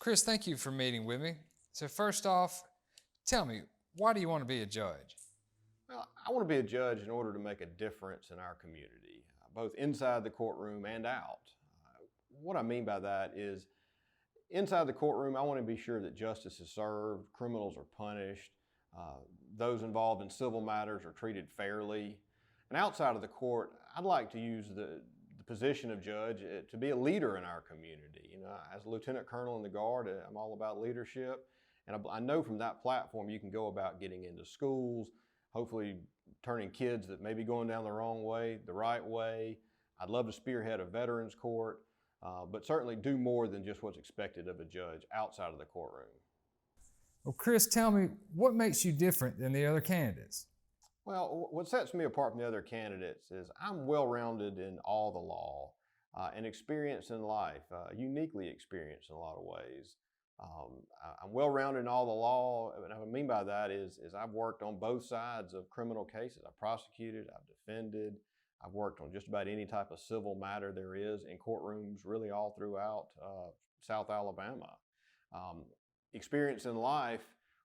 Chris, thank you for meeting with me. So first off, tell me, why do you want to be a judge? Well, I want to be a judge in order to make a difference in our community, both inside the courtroom and out. What I mean by that is, inside the courtroom, I want to be sure that justice is served, criminals are punished, those involved in civil matters are treated fairly. And outside of the court, I'd like to use the position of judge to be a leader in our community. You know, as a lieutenant colonel in the Guard, I'm all about leadership. And I know from that platform you can go about getting into schools, hopefully turning kids that may be going down the wrong way, the right way. I'd love to spearhead a veterans court, but certainly do more than just what's expected of a judge outside of the courtroom. Well, Chris, tell me, what makes you different than the other candidates? Well, what sets me apart from the other candidates is I'm well-rounded in all the law and experienced in life, uniquely experienced in a lot of ways. I'm well-rounded in all the law, and what I mean by that is I've worked on both sides of criminal cases. I've prosecuted, I've defended, I've worked on just about any type of civil matter there is in courtrooms really all throughout South Alabama. Experience in life,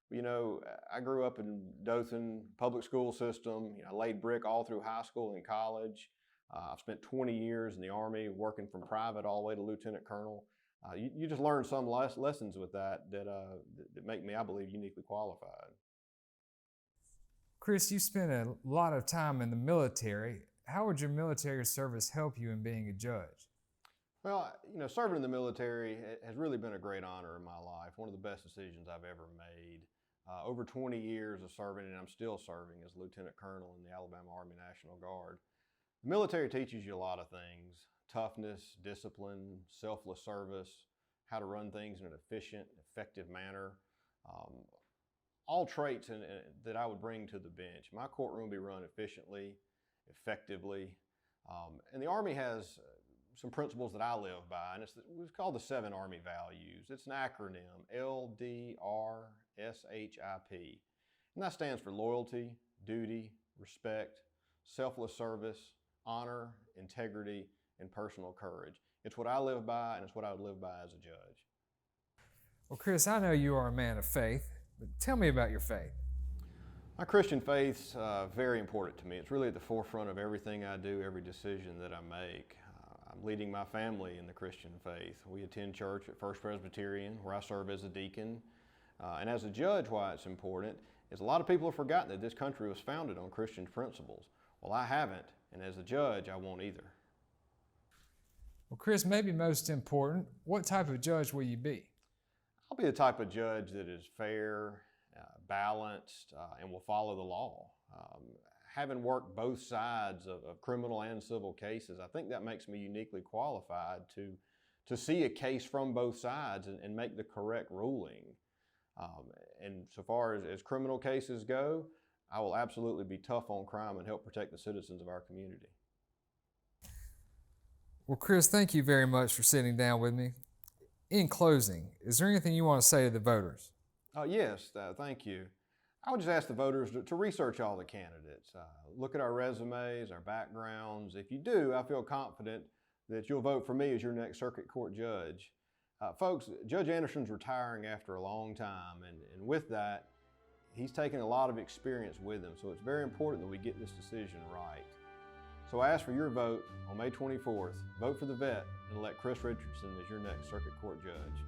you know, I grew up in Dothan public school system. You know, I laid brick all through high school and college. I've spent 20 years in the Army working from private all the way to lieutenant colonel. You just learn some lessons with that make me, I believe, uniquely qualified. Chris, you spent a lot of time in the military. How would your military service help you in being a judge? Well, you know, serving in the military has really been a great honor in my life, one of the best decisions I've ever made. Over 20 years of serving, and I'm still serving as Lieutenant Colonel in the Alabama Army National Guard. The military teaches you a lot of things: toughness, discipline, selfless service, how to run things in an efficient, effective manner. All traits that I would bring to the bench. My courtroom will be run efficiently, effectively, and the Army has some principles that I live by, and it's called the 7 Army Values. It's an acronym, LDRSHIP, and that stands for loyalty, duty, respect, selfless service, honor, integrity, and personal courage. It's what I live by, and it's what I would live by as a judge. Well, Chris, I know you are a man of faith, but tell me about your faith. My Christian faith's very important to me. It's really at the forefront of everything I do, every decision that I make. I'm leading my family in the Christian faith. We attend church at First Presbyterian, where I serve as a deacon. And as a judge, why it's important is a lot of people have forgotten that this country was founded on Christian principles. Well, I haven't, and as a judge, I won't either. Well, Chris, maybe most important, what type of judge will you be? I'll be the type of judge that is fair, balanced, and will follow the law. Having worked both sides of criminal and civil cases, I think that makes me uniquely qualified to see a case from both sides and make the correct ruling. And so far as criminal cases go, I will absolutely be tough on crime and help protect the citizens of our community. Well, Chris, thank you very much for sitting down with me. In closing, is there anything you want to say to the voters? Yes, thank you. I would just ask the voters to research all the candidates. Look at our resumes, our backgrounds. If you do, I feel confident that you'll vote for me as your next circuit court judge. Folks, Judge Anderson's retiring after a long time, and with that, he's taken a lot of experience with him, so it's very important that we get this decision right. So I ask for your vote on May 24th. Vote for the vet and elect Chris Richardson as your next circuit court judge.